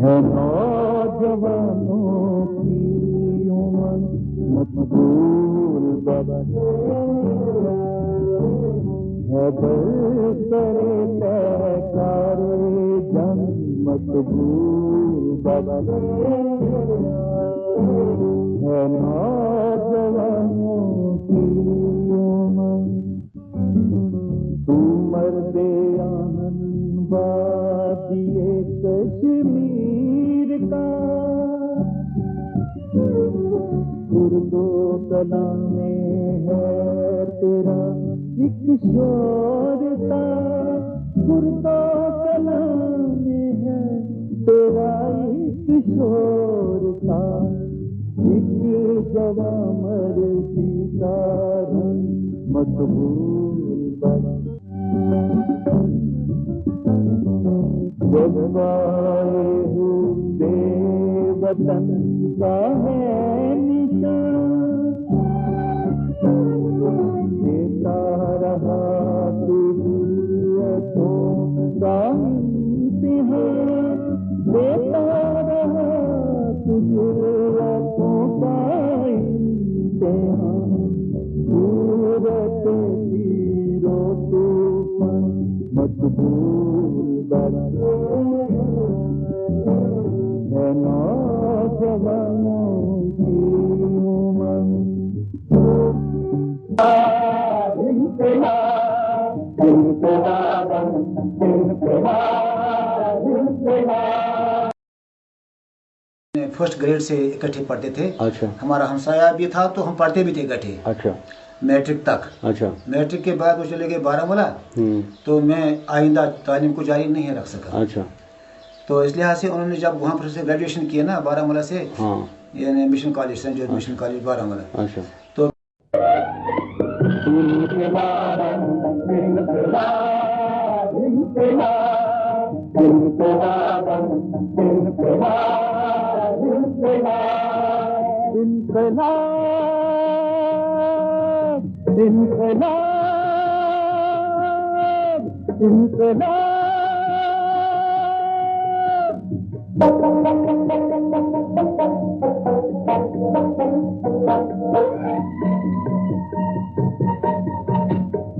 ہے نوجوانوں کی عمر مقبول بابا ہے برسر پیکار جنگ مقبول بابا ہے نوجوانوں کی عمر تو مرد آہن وادی کشمیر کا اردو کلام میں ہے تیرا ایک شور تھا اردو کلام میں ہے تیرا ایک شور تھا ایک جواں مرضی کا رنگ مقبول بنا جذبائے بے وطن کا ہے نشان دیتا رہا ضرورتوں کا امتحان دیتا رہا ضرورتوں کا امتحان صورت تیرو طوفان مقبول بنا ہے نوجوانوں کی عمر انقلاب انقلاب انقلاب فرسٹ گریڈ سے اکٹھے پڑھتے تھے. اچھا. ہمارا ہمسایہ بھی تھا تو ہم پڑھتے بھی تھے اکٹھے. اچھا. میٹرک تک. اچھا. میٹرک کے بعد وہ چلے گئے بارہمولہ تو میں آئندہ تعلیم کو جاری نہیں رکھ سکا. اچھا. تو اس لحاظ سے انہوں نے جب وہاں پر سے گریجویشن کیا نا بارہمولہ سے, ہاں یعنی مشن کالج سینٹ جورج مشن کالج بارہمولہ. اچھا. تو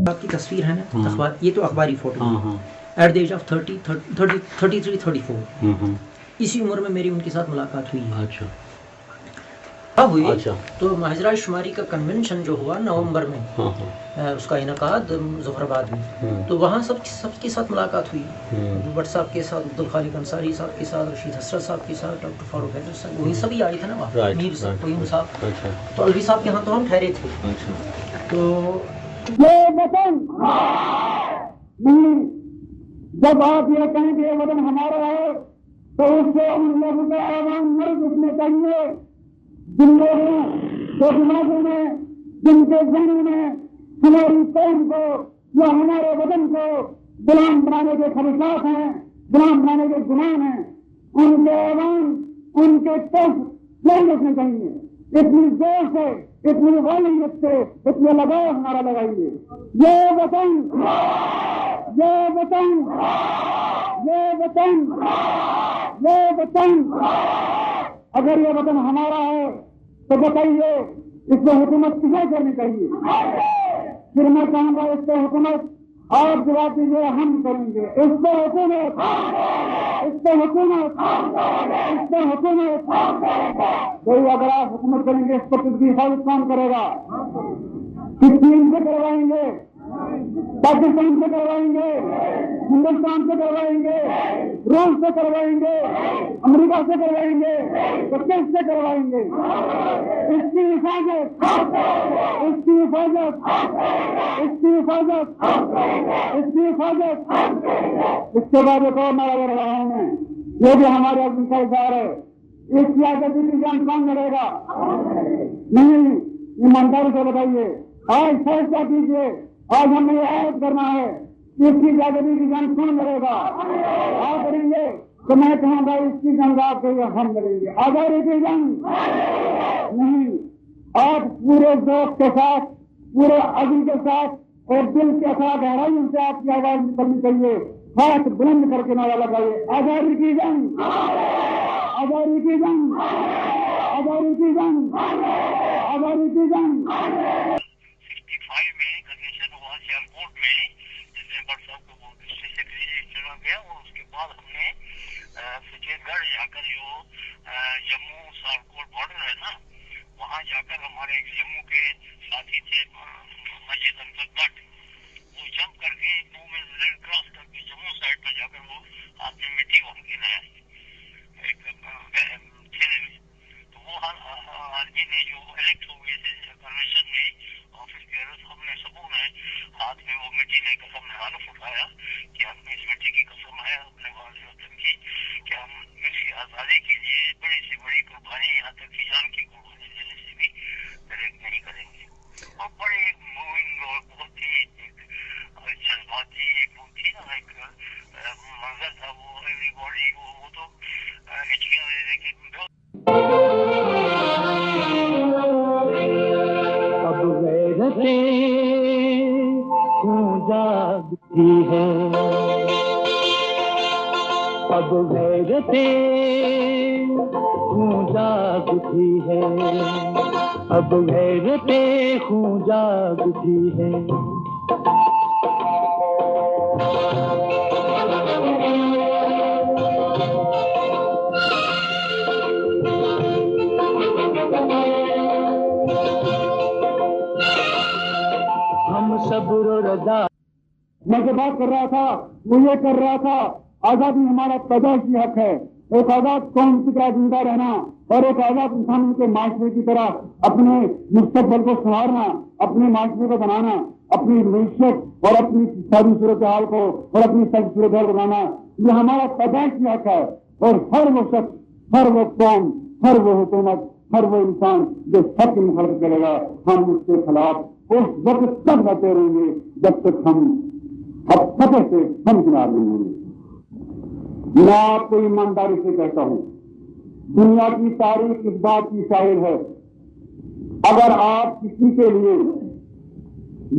آپ کی تصویر ہے نا اخبار, یہ تو اخباری photo at the age of 33-34 اسی عمر میں میری ان کے ساتھ ملاقات ہوئی ہے. اچھا. ہوئی. اچھا. تو ماجرا شماری کا کنونشن جو ہوا نومبر میں, اس کا انعقاد ظفر آباد میں, تو وہاں سب کے ساتھ ملاقات ہوئی. بٹ صاحب کے ساتھ, عبدالخالق انصاری صاحب کے ساتھ, رشید حسرت صاحب کے ساتھ, ڈاکٹر فاروق حیدر صاحب, وہی سبھی آئے تھے نا وہاں, میر صاحب, قیوم صاحب. تو الوی صاحب کے ہاں تو ہم ٹھہرے تھے. تو یہ وطن نہیں, جب آپ یہ کہیں کہ یہ وطن ہمارا ہے تو اس سے ان لوگوں کا عوام مرد اٹھنے چاہیے جن لوگوں جو دماغوں میں, جن کے ذہنوں میں ہماری قوم کو یا ہمارے وطن کو غلام بنانے کے خواہشات ہیں, غلام بنانے کے گمان ہیں, ان کے عوام, ان کے طرف نہیں اٹھنے چاہیے. اتنی زور سے, اتنی والیت سے, اتنے لگاؤ ہمارا لگائیے. یہ وطن, یہ وطن, یہ وطن, یہ وطن, اگر یہ وطن ہمارا ہے تو بتائیے اس پہ حکومت کسے کرنی چاہیے؟ پھر میں کہوں گا اس پہ حکومت آپ جواب دیجیے ہم کریں گے. اس پہ حکومت, اس پہ حکومت, اس پہ حکومت. کوئی اگر آپ حکومت کریں گے اس پر کس کی حفاظت کون کرے گا؟ کس چین سے کروائیں گے؟ پاکستان سے کروائیں گے, ہندوستان سے کروائیں گے, روس سے کروائیں گے, امریکہ سے کروائیں گے, تو کس سے کروائیں گے؟ اس کی حفاظت, اس کی حفاظت, اس کی حفاظت, اس کی حفاظت. اس کے بعد ایک اور نعرہ لڑ رہا ہوں میں, یہ بھی ہمارے عزم کا اظہار ہے. اس کی آزادی کی جان کون لڑے گا؟ نہیں, ایمانداری سے بتائیے. آج فیصلہ کیجیے, آج ہمیں یہ عائد کرنا ہے کہ اس کی آزادی کی جان کون لڑے گا؟ آپ کریں گے تو میں کہوں گا اس کی جنگ آپ کے ہم لڑیں گے. آزادی کی جنگ نہیں, آپ پورے ذوق کے ساتھ, پورے عزم کے ساتھ اور دل کے ساتھ گہرائی سے آپ کی آواز نکلنی چاہیے. ہاتھ بلند کر کے نعرہ لگائیے, آزادی کی جنگ. آزادی کی جنگ، آزادی کی جنگ، آزادی کی جنگ۔ 65 میں کنوینشن ہوا سیالکوٹ میں، جس میں بٹ صاحب کو سیکرٹری چنا گیا، اور اس کے بعد ہم نے سچیت گڑھ جا کر جو جموں سیالکوٹ بارڈر ہے نا، وہاں جا کر ہمارے جموں کے ساتھی تھے مجید انکل بٹ، وہ جمپ کر کے 2 منٹ ریڈ کراس کر کے جموں سائڈ پر جا کر وہ ہاتھ میں مٹی وہاں کے لے آئے ایک تھیلے میں۔ تو وہ آدمی نے جو الیکٹ ہو گئے تھے کنوینشن میں آفس بیئرز، ہم نے سبوں نے ہاتھ میں وہ مٹی لے کر ہم نے حلف اٹھایا کہ ہم اس مٹی کی قسم ہے اپنے والد وطن کی کہ ہم اس کی آزادی کے لیے بڑی سے بڑی قربانی، یہاں تک کہ جان کی قربانی دینے سے بھی ڈریک نہیں کریں گے۔ اور بڑے موونگ اور بہت ہی جذباتی ایک وہ تھی نا، ایک منظر تھا وہ، ایوری باڈی وہ تو ہچ گیا، لیکن اب غیرتیں کیوں جاگتی ہیں، اب غیرتیں کیوں جاگتی ہیں، اب غیرتیں کیوں جاگتی ہیں۔ ہم صبر و رضا، میں جو بات کر رہا تھا وہ یہ کر رہا تھا، آزادی ہمارا پیدائشی حق ہے، ایک آزاد قوم کی طرح زندہ رہنا اور ایک آزاد انسانوں کے معاشرے کی طرح اپنے مستقبل کو سنوارنا، اپنے معاشرے کو بنانا، اپنی معیشت اور اپنی ساری صورتحال کو اور اپنی ساری صورتحال کو بنانا، یہ ہمارا پیدائشی حق ہے۔ اور ہر وہ شخص، ہر وہ قوم، ہر وہ حکومت، ہر وہ انسان جو سب کی مخالفت کرے گا، ہم اس کے خلاف اس وقت تک لڑتے رہیں گے جب تک ہم اب فتح سے ہم کنار نہیں ہوں گے۔ میں آپ کو ایمانداری سے کہتا ہوں، دنیا کی تاریخ اس بات کی شاہد ہے، اگر آپ کسی کے لیے،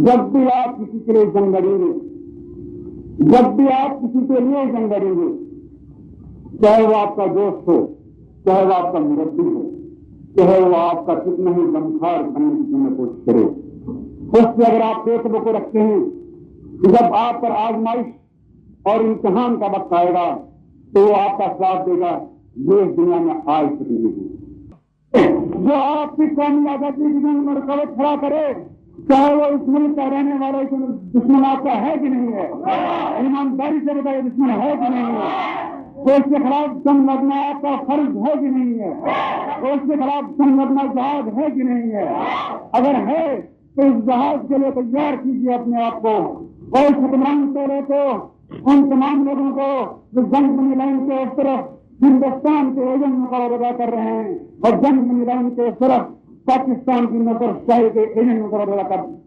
جب بھی آپ کسی کے لیے جنگ لڑیں گے، جب بھی آپ کسی کے لیے جنگ لڑیں گے، چاہے وہ آپ کا دوست ہو، چاہے وہ آپ کا مربی ہو، چاہے وہ آپ کا کتنا ہی غمخوار بننے کی کوشش کرے، اس سے اگر آپ بے توقع رکھتے ہیں کہ جب آپ پر آزمائش اور امتحان کا وقت آئے گا تو وہ آپ کا ساتھ دے گا، یہ اس دنیا میں آج تک نہیں ہے۔ جو آپ کی قومی آزادی کی جنگ میں رکاوٹ کھڑا کرے، چاہے وہ اس ملک کا رہنے والا دشمن آپ کا ہے کہ نہیں ہے، ایمانداری سے بتائیے دشمن ہے کہ نہیں ہے، تو اس کے خلاف جنگ لڑنا آپ کا فرض ہے کہ نہیں ہے، تو اس کے خلاف جنگ لڑنا جہاد ہے کہ نہیں ہے، اگر ہے تو اس جہاز کے لیے تیار کیجیے اپنے آپ کو، اور اس حکمران ٹولے کو، ان تمام لوگوں کو جو جنگ بنی لائن کے اس طرف ہندوستان کے ایجنٹ مقابلہ ادا کر رہے ہیں اور جنگ بنی لائن کے اس طرف پاکستان کی نظر شاہی کے ایجنٹ مقابلہ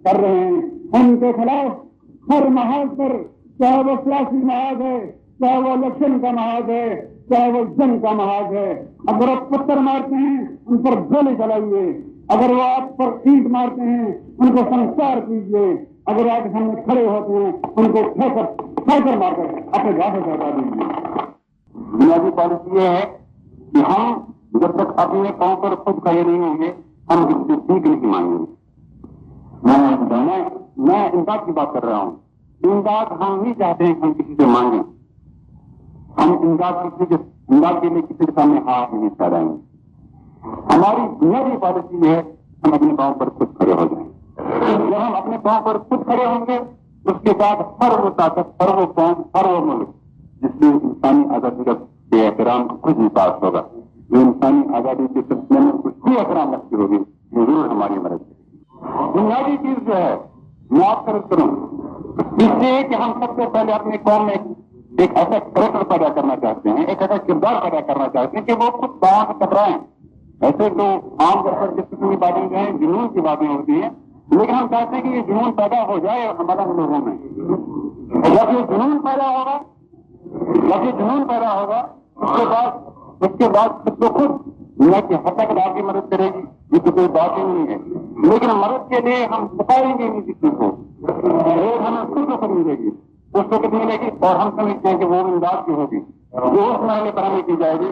کر رہے ہیں، ان کے خلاف ہر محاذ پر، چاہے وہ سیاسی محاذ ہے، چاہے وہ الیکشن کا محاذ ہے، چاہے وہ جنگ کا محاذ ہے، اگر وہ پتھر مارتے ہیں ان پر گولی چلائیے، اگر وہ آپ پر اینٹ مارتے ہیں ان کو سنسار کیجیے، اگر آپ کے سامنے کھڑے ہوتے ہیں ان کو ٹھیکر مار کر اپنے گھر سے ہٹا دیجیے۔ بنیادی پالیسی یہ ہے کہ ہم جب تک اپنے پاؤں پر خود کھڑے نہیں ہوں گے ہم کسی سے سیکھ نہیں مانگیں گے۔ میں امداد کی بات کر رہا ہوں، امداد ہم نہیں چاہتے ہیں کہ ہم کسی سے مانگیں، ہم امداد کے لیے کسی کے سامنے ہاتھ نہیں پھیلائیں گے۔ ہماری بنیادی پالیسی ہے ہم اپنے پاؤں پر خود کھڑے ہو جائیں۔ جب ہم اپنے پاؤں پر خود کھڑے ہوں گے اس کے بعد ہر وہ طاقت، ہر وہ قوم، ہر وہ ملک جس میں انسانی آزادی کے احترام خود ہی پاس ہوگا، جو انسانی آزادی کے سلسلے میں کچھ بھی احترام رکھتی ہوگی ضرور ہماری مدد کرے گی۔ بنیادی چیز جو ہے میں آپ کروں اس لیے کہ ہم سب سے پہلے اپنی قوم میں ایک ایسا کریکٹر پیدا کرنا چاہتے ہیں، ایک ایسا کردار پیدا کرنا چاہتے ہیں کہ وہ خود پاؤں سے ٹکرائیں۔ ایسے تو عام طور پر جتنی باتیں جو ہیں جنون کی باتیں ہوتی ہیں، لیکن ہم چاہتے ہیں کہ یہ جنون پیدا ہو جائے ہمارے لوگوں میں۔ جب یہ جنون پیدا ہوگا اس کے بعد خود کو خود دنیا کی حد تک آپ کی مدد کرے گی، یہ تو کوئی بات ہی نہیں ہے، لیکن مدد کے لیے ہم بتائیں گے نہیں کسی کو، روز ہمیں خود کو ملے گی، اس وقت ملے گی اور ہم سمجھتے ہیں کہ وہ امداد کی ہوگی، جو اس مرحلے پر ہمیں کی جائے گی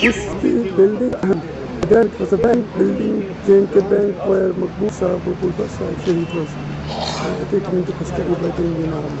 This building, again, it was a bank building, J&K Bank, where Maqbool Sahab, Maqbool Bhatt Sahab, Shaheed was taken into custody by the Indian Army.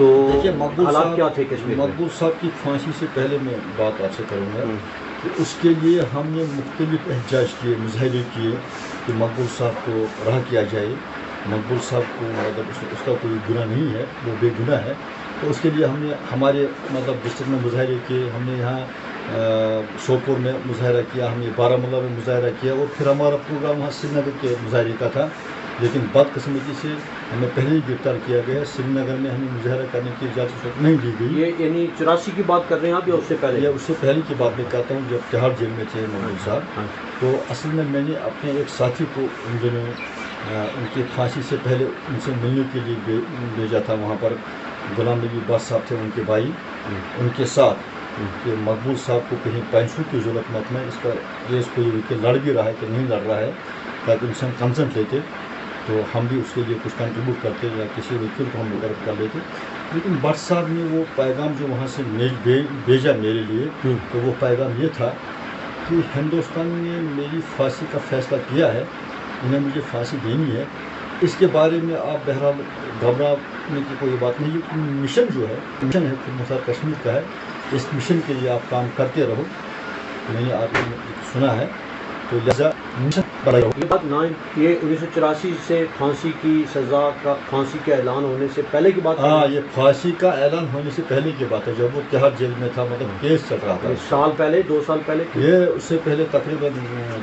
تو دیکھیے مقبول حالات صاحب کیا تھے کشمیر میں؟ مقبول صاحب کی پھانسی سے پہلے میں بات آپ سے کروں گا کہ اس کے لیے ہم نے مختلف احتجاج کیے، مظاہرے کیے کہ مقبول صاحب کو رہا کیا جائے. مقبول صاحب کو مطلب اس کا کوئی گناہ نہیں ہے، وہ بے گناہ ہے. تو اس کے لیے ہم نے ہمارے مطلب ڈسٹرکٹ میں مظاہرے کیے، ہم نے یہاں سوپور میں مظاہرہ کیا، ہم نے بارہمولہ میں مظاہرہ کیا، اور پھر ہمارا پروگرام وہاں سری نگر کے مظاہرے کا تھا. لیکن بدقسمتی سے ہمیں پہلے ہی گرفتار کیا گیا. سری نگر میں ہمیں مظاہرہ کرنے کی اجازت نہیں دی گئی. یہ یعنی 84 کی بات کر رہے ہیں آپ یا اس سے پہلے؟ یا اس سے پہلے کی بات میں کہتا ہوں جب تہاڑ جیل میں تھے مقبول صاحب. تو اصل میں نے اپنے ایک ساتھی کو ان دنوں ان کی پھانسی سے پہلے ان سے ملنے کے لیے بھیجا تھا. وہاں پر غلام نبی عباس صاحب تھے، ان کے بھائی، ان کے ساتھ کہ مقبول صاحب کو کہیں پیسوں کی ضرورت مت میں، اس کا یہ کوئی وکیل لڑ بھی رہا ہے کہ نہیں لڑ رہا ہے، تاکہ ان سے ہم کنسنٹ لیتے تو ہم بھی اس کے لیے کچھ کنٹریبیوٹ کرتے یا کسی وکیل کو ہم مقرر کر لیتے. لیکن بٹ صاحب نے وہ پیغام جو وہاں سے بھیجا میرے لیے، تو وہ پیغام یہ تھا کہ ہندوستان نے میری پھانسی کا فیصلہ کیا ہے، انہیں مجھے پھانسی دینی ہے. اس کے بارے میں آپ بہرحال گھبرانے کی کوئی بات نہیں. یہ مشن جو ہے، مشن ہے خود مختار کشمیر کا ہے، اس مشن کے لیے آپ کام کرتے رہو. میں نے آپ کو سنا ہے تو لہٰذا مشن بڑھائی رہو. یہ بات یہ 1984 سے پھانسی کی سزا کا، پھانسی کے اعلان ہونے سے پہلے کی بات؟ ہاں، یہ پھانسی کا اعلان ہونے سے پہلے کی بات ہے، جب وہ تہاڑ جیل میں تھا، مطلب کیس چل رہا تھا. سال پہلے، 2 سال پہلے؟ یہ اس سے پہلے تقریباً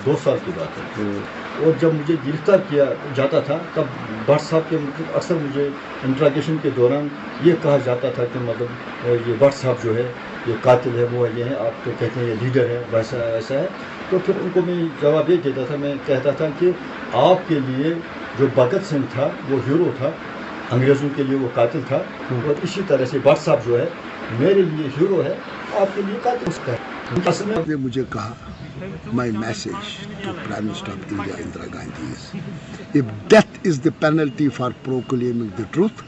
2 سال کی بات ہے. اور جب مجھے گرفتار کیا جاتا تھا تب بٹ صاحب کے مطلب اکثر مجھے انٹراگیشن کے دوران یہ کہا جاتا تھا کہ مطلب یہ بٹ صاحب جو ہے یہ قاتل ہے، وہ یہ ہے، آپ تو کہتے ہیں یہ لیڈر ہے، ویسا ایسا ہے. تو پھر ان کو میں جواب یہ دیتا تھا، میں کہتا تھا کہ آپ کے لیے جو بھگت سنگھ تھا وہ ہیرو تھا، انگریزوں کے لیے وہ قاتل تھا، اور اسی طرح سے بٹ صاحب جو ہے میرے لیے ہیرو ہے، آپ کے لیے قاتل ہے. اصل میں مجھے کہا my message to Prime Minister of India Indira Gandhi is, if death is the penalty for proclaiming the truth,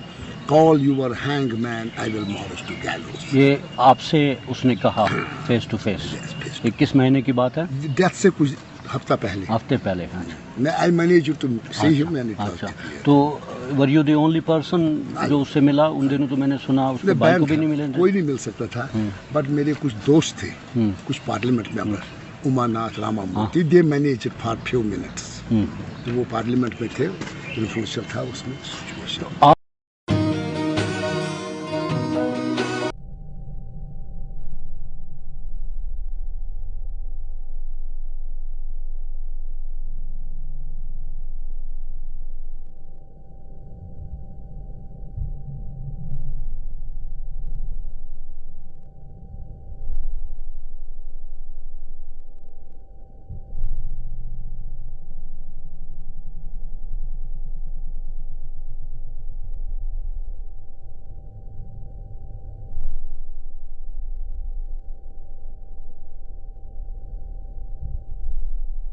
call your hangman, I will march to gallows. یہ آپ سے اس نے کہا فیس ٹو فیس؟ یہ کس مہینے کی بات ہے؟ ڈیتھ سے کچھ ہفتہ پہلے. ہفتے پہلے. میں I managed to see him and it was. تو were you the only person جو اس سے ملا ان دنوں؟ تو میں نے سنا اس کے بھائی کو بھی نہیں ملے. کوئی نہیں مل سکتا تھا، بٹ میرے کچھ دوست تھے، کچھ پارلیمنٹ ممبر، امانات، راما مورتی، دے مینیج فار فیو منٹس. تو وہ پارلیمنٹ میں تھے، انفلوئنشل تھا اس میں situation.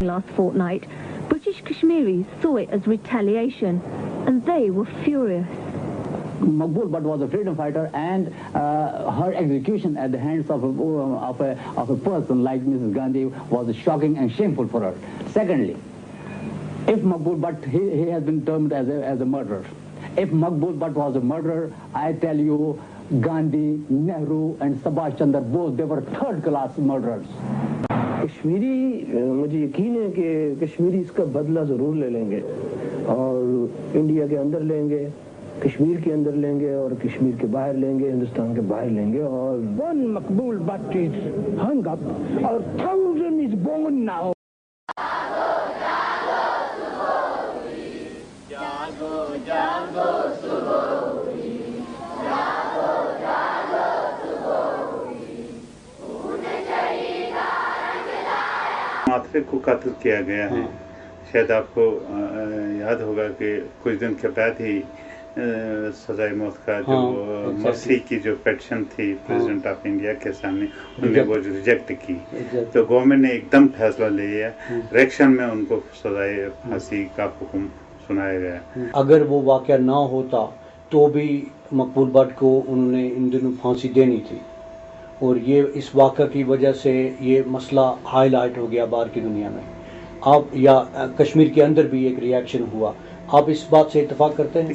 Last fortnight, British Kashmiris saw it as retaliation, and they were furious. Maqbool Butt was a freedom fighter, and her execution at the hands of a person like Mrs. Gandhi was shocking and shameful for her. Secondly, if Maqbool Butt, he has been termed as a murderer. If Maqbool Butt was a murderer, I tell you, Gandhi, Nehru, and Subhash Chandra Bose, they were third-class murderers. Kashmiri مجھے یقین ہے کہ کشمیری اس کا بدلہ ضرور لے لیں گے، اور انڈیا کے اندر لیں گے، کشمیر کے اندر لیں گے، اور کشمیر کے باہر لیں گے، ہندوستان کے باہر لیں گے. اور one Maqbool Butt is hung up, اور 1,000 is born now. معطف کو قتل کیا گیا ہے. شاید آپ کو یاد ہوگا کہ کچھ دن کے بعد ہی سزائے موت کا جو مرسی کی جو پیٹیشن تھی پریزیڈنٹ آف انڈیا کے سامنے، انہوں نے وہ ریجیکٹ کی. تو گورنمنٹ نے ایک دم فیصلہ لیا، ریکشن میں ان کو سزائے پھانسی کا حکم سنایا گیا. اگر وہ واقعہ نہ ہوتا تو بھی مقبول بٹ کو انہوں نے ان دنوں پھانسی دینی تھی، اور یہ اس واقعہ کی وجہ سے یہ مسئلہ ہائی لائٹ ہو گیا باہر کی دنیا میں. آپ یا کشمیر کے اندر بھی ایک ریاکشن ہوا، آپ اس بات سے اتفاق کرتے ہیں؟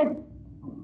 1